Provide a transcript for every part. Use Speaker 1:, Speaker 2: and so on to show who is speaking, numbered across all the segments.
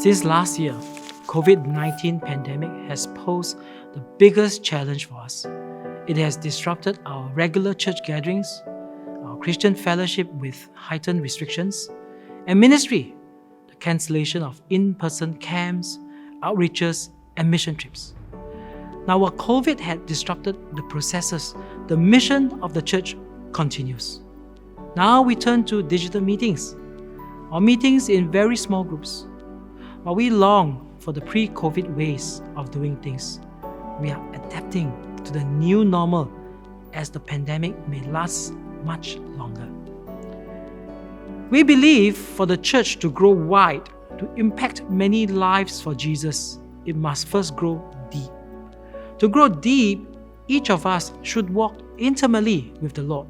Speaker 1: Since last year, COVID-19 pandemic has posed the biggest challenge for us. It has disrupted our regular church gatherings, our Christian fellowship with heightened restrictions, and ministry, the cancellation of in-person camps, outreaches, and mission trips. Now, while COVID had disrupted the processes, the mission of the church continues. Now we turn to digital meetings, or meetings in very small groups. While we long for the pre-COVID ways of doing things, we are adapting to the new normal as the pandemic may last much longer. We believe for the church to grow wide, to impact many lives for Jesus, it must first grow deep. To grow deep, each of us should walk intimately with the Lord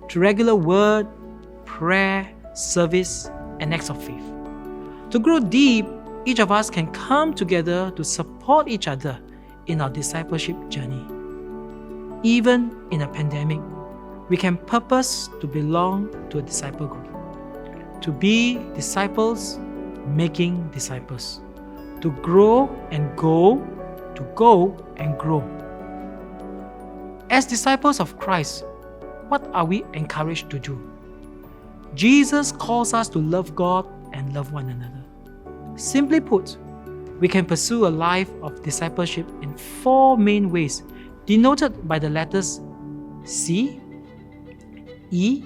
Speaker 1: through regular word, prayer, service, and acts of faith. To grow deep, each of us can come together to support each other in our discipleship journey. Even in a pandemic, we can purpose to belong to a disciple group, to be disciples making disciples, to grow and go, to go and grow. As disciples of Christ, what are we encouraged to do? Jesus calls us to love God and love one another. Simply put, we can pursue a life of discipleship in 4 main ways, denoted by the letters C, E,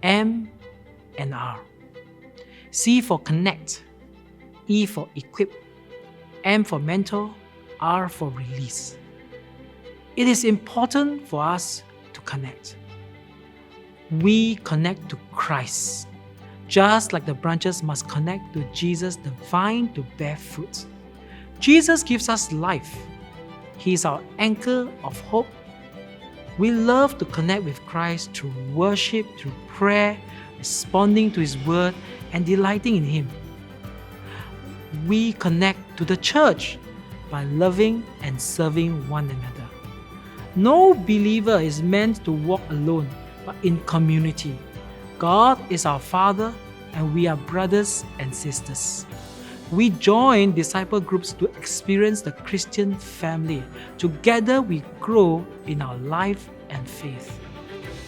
Speaker 1: M, and R. C for connect, E for equip, M for mentor, R for release. It is important for us to connect. We connect to Christ, just like the branches must connect to Jesus, the vine, to bear fruit. Jesus gives us life. He is our anchor of hope. We love to connect with Christ through worship, through prayer, responding to His word, and delighting in Him. We connect to the church by loving and serving one another. No believer is meant to walk alone, but in community. God is our Father, and we are brothers and sisters. We join disciple groups to experience the Christian family. Together we grow in our life and faith.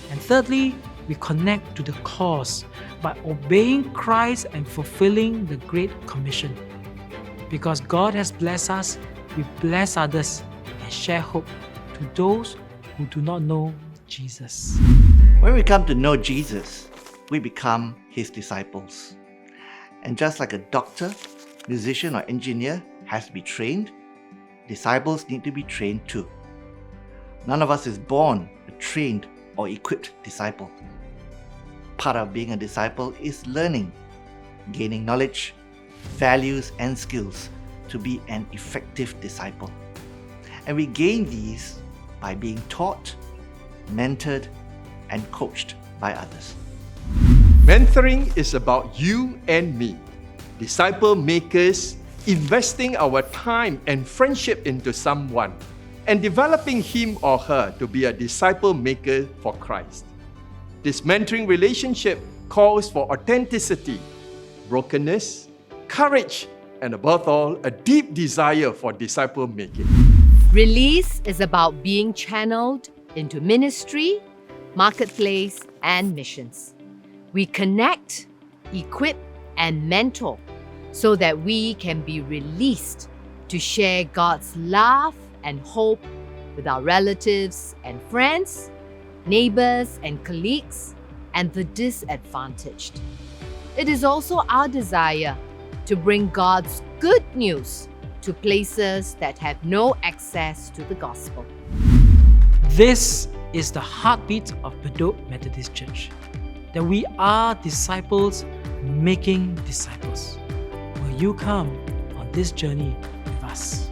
Speaker 1: And thirdly, we connect to the cause by obeying Christ and fulfilling the Great Commission. Because God has blessed us, we bless others and share hope to those who do not know Jesus.
Speaker 2: When we come to know Jesus, we become His disciples. And just like a doctor, musician, or engineer has to be trained, disciples need to be trained too. None of us is born a trained or equipped disciple. Part of being a disciple is learning, gaining knowledge, values, and skills to be an effective disciple. And we gain these by being taught, mentored, and coached by others.
Speaker 3: Mentoring is about you and me, disciple makers, investing our time and friendship into someone and developing him or her to be a disciple maker for Christ. This mentoring relationship calls for authenticity, brokenness, courage, and above all, a deep desire for disciple making.
Speaker 4: Release is about being channeled into ministry, marketplace, and missions. We connect, equip, and mentor so that we can be released to share God's love and hope with our relatives and friends, neighbors and colleagues, and the disadvantaged. It is also our desire to bring God's good news to places that have no access to the gospel.
Speaker 1: This is the heartbeat of Bedok Methodist Church, that we are disciples making disciples. Will you come on this journey with us?